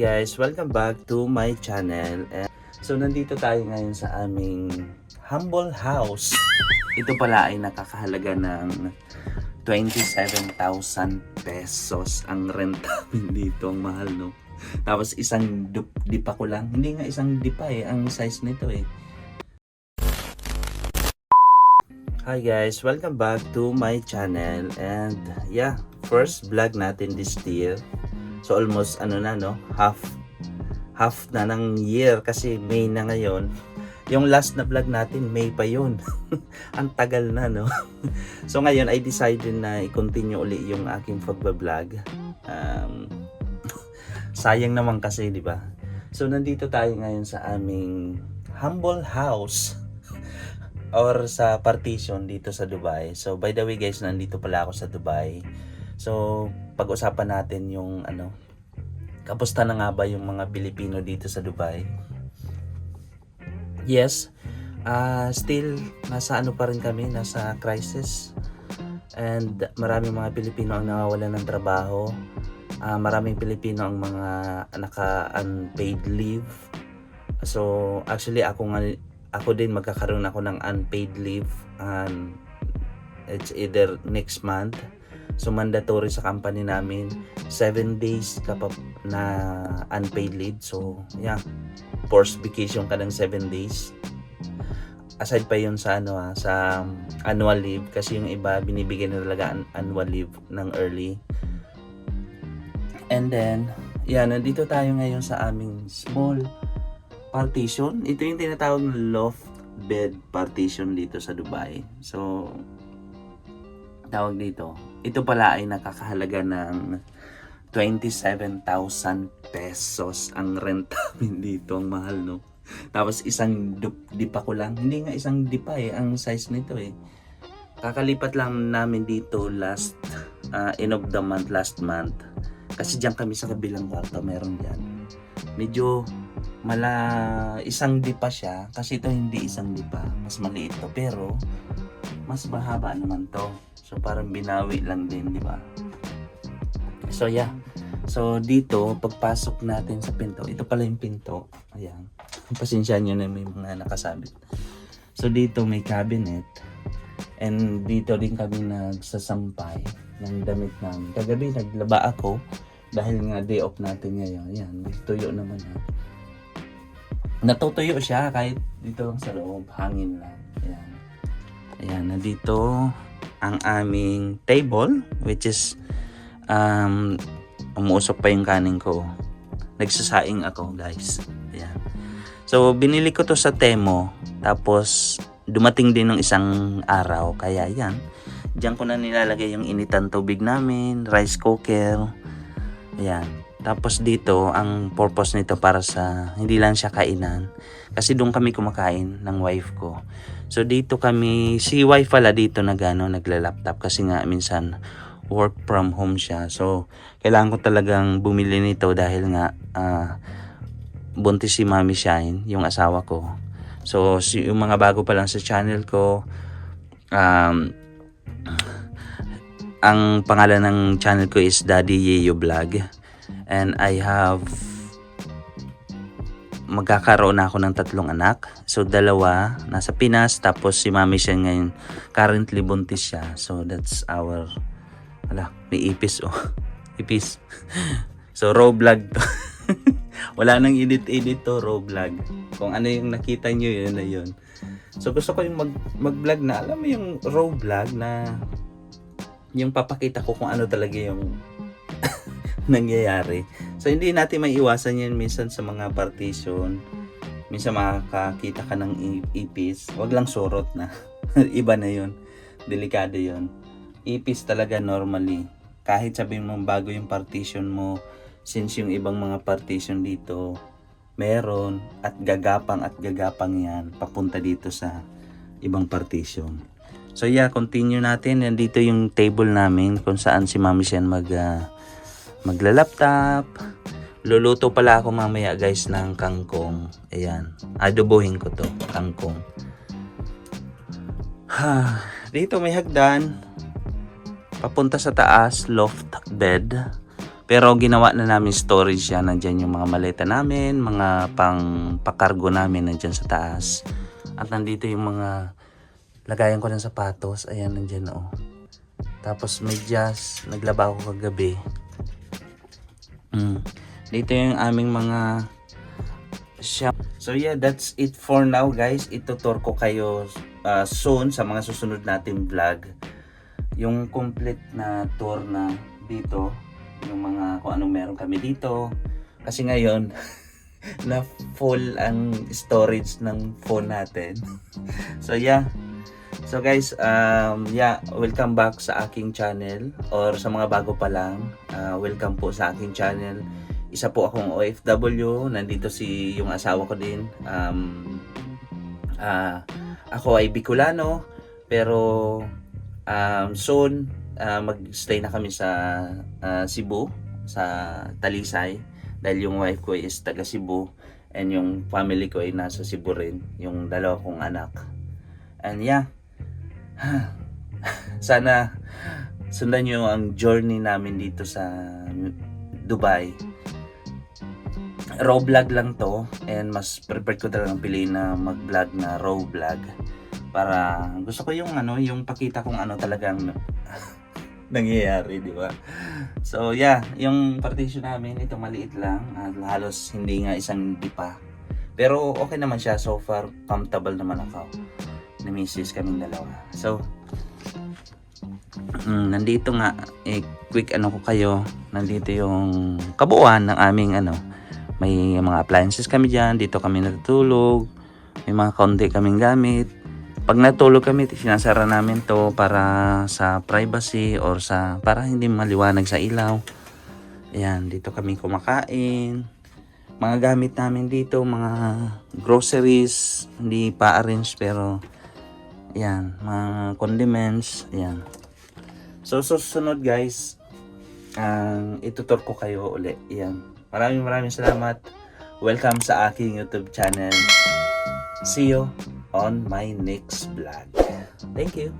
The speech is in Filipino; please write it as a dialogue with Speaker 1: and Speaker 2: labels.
Speaker 1: Guys, welcome back to my channel. So nandito tayo ngayon sa aming humble house. Ito pala ay nakakahalaga ng 27,000 pesos ang rent namin dito. Ang mahal, no? Tapos isang dipa ko lang. Hindi nga isang dipa ang size nito eh. Hi guys, welcome back to my channel. And yeah, first vlog natin this year. So almost half na ng year kasi May na ngayon. Yung last na vlog natin May pa yun. Ang tagal na, no? So ngayon I decided na i-continue uli yung aking pagbablog. Sayang naman kasi, di ba? So nandito tayo ngayon sa aming humble house or sa partition dito sa Dubai. So by the way guys, nandito pala ako sa Dubai. So pag-usapan natin yung kamusta na nga ba yung mga Pilipino dito sa Dubai? Yes, still nasa pa rin kami, nasa crisis. And maraming mga Pilipino ang nawawalan ng trabaho. Maraming Pilipino ang mga naka-unpaid leave. So actually ako din magkakaroon ako ng unpaid leave, and it's either next month. So mandatory sa company namin 7 days na unpaid leave. So yeah, forced vacation ka ng 7 days. Aside pa yun sa sa annual leave, kasi yung iba binibigyan na talaga annual leave ng early. And then yeah, nandito tayo ngayon sa aming small partition. Ito yung tinatawag na loft bed partition dito sa Dubai. So tawag dito, ito pala ay nakakahalaga ng 27,000 pesos ang rent namin dito. Ang mahal, no? Tapos isang dipa ko lang. Hindi nga isang dipa ang size nito eh. Kakalipat lang namin dito last end of the month, last month. Kasi diyan kami sa kabilang kwarto, meron diyan. Medyo isang dipa siya, kasi ito hindi isang dipa, mas maliit to, pero mas mahaba naman to. So parang binawi lang din, di ba? So yeah. So dito, pagpasok natin sa pinto, ito pala yung pinto. Ayan. Pasensya nyo na may mga nakasabit. So dito may cabinet. And dito din kami nagsasampay ng damit namin. Kagabi naglaba ako dahil nga day off natin ngayon. Ayan, tuyo naman natutuyo siya kahit dito lang sa loob, hangin lang. Ayan. Ayan, nandito ang aming table, which is umuusok pa yung kanin ko. Nagsasaing ako, guys. Ayan. So binili ko to sa Temo, tapos dumating din ng isang araw, kaya yan, diyan ko na nilalagay yung initan tubig namin, rice cooker. Ayan. Tapos dito, ang purpose nito para sa, hindi lang siya kainan, kasi doon kami kumakain ng wife ko. So dito kami, si wife pala dito nagla-laptop kasi nga minsan work from home siya. So kailangan ko talagang bumili nito dahil nga buntis si Mami Shine, yung asawa ko. So yung mga bago pa lang sa channel ko, ang pangalan ng channel ko is Daddy Yeyo Vlog. And I have magkakaroon na ako ng 3 anak. So 2 nasa Pinas, tapos si Mami siya ngayon currently buntis siya. So that's our may ipis ipis. So raw vlog to. Wala nang edit to, raw vlog. Kung ano yung nakita nyo, yun na yun. So gusto ko yung mag-vlog na, alam mo yung raw vlog na yung papakita ko kung ano talaga yung nangyayari. So hindi natin maiiwasan yan minsan sa mga partition. Minsan makakita ka ng ipis. Wag lang surot na. Iba na yun. Delikado yun. Ipis talaga normally. Kahit sabihin mo bago yung partition mo, since yung ibang mga partition dito meron at gagapang yan papunta dito sa ibang partition. So yeah, continue natin. Nandito yung table namin kung saan si Mami Sian magla-laptop. Luluto pala ako mamaya, guys, ng kangkong. Ayan, adobohin ko to, kangkong. Dito may hagdan papunta sa taas, loft bed. Pero ginawa na namin storage yan. Nandyan yung mga maleta namin, mga pakargo namin nandyan sa taas. At nandito yung mga lagayan ko ng sapatos. Ayan, nandyan oh. Tapos medyas, naglaba ako kagabi. Dito yung aming mga shop. So yeah, that's it for now guys. Itutur ko kayo soon sa mga susunod nating vlog. Yung complete na tour na dito. Yung mga kung anong meron kami dito. Kasi ngayon, na full ang storage ng phone natin. So yeah. So guys, yeah, welcome back sa aking channel. Or sa mga bago pa lang, welcome po sa aking channel. Isa po akong OFW. Nandito yung asawa ko din. Ako ay Bicolano. Pero soon, mag-stay na kami sa Cebu, sa Talisay. Dahil yung wife ko is taga Cebu. And yung family ko ay nasa Cebu rin. Yung dalawa kong anak. And yeah. Sana sundan nyo ang journey namin dito sa Dubai. Raw vlog lang to, and mas prepared ko talagang piliin na mag-vlog na raw vlog para gusto ko yung yung pakita kung ano talagang nangyayari, di ba? So yeah, yung partition namin ito maliit lang at halos hindi nga isang dipa. Pero okay naman siya so far, comfortable naman ako. Ni Mrs. kaming dalawa. So nandito nga quick ko kayo. Nandito yung kabuuan ng aming may mga appliances kami diyan. Dito kami natutulog. May mga konti kaming gamit. Pag natulog kami, sinasara namin to para sa privacy or para hindi maliwanag sa ilaw. Ayan, dito kami kumakain. Mga gamit namin dito, mga groceries, hindi pa arrange pero ayan, mga condiments, ayan. So susunod guys, itutur ko kayo uli. Ayan. Maraming salamat. Welcome sa aking YouTube channel. See you on my next vlog. Thank you.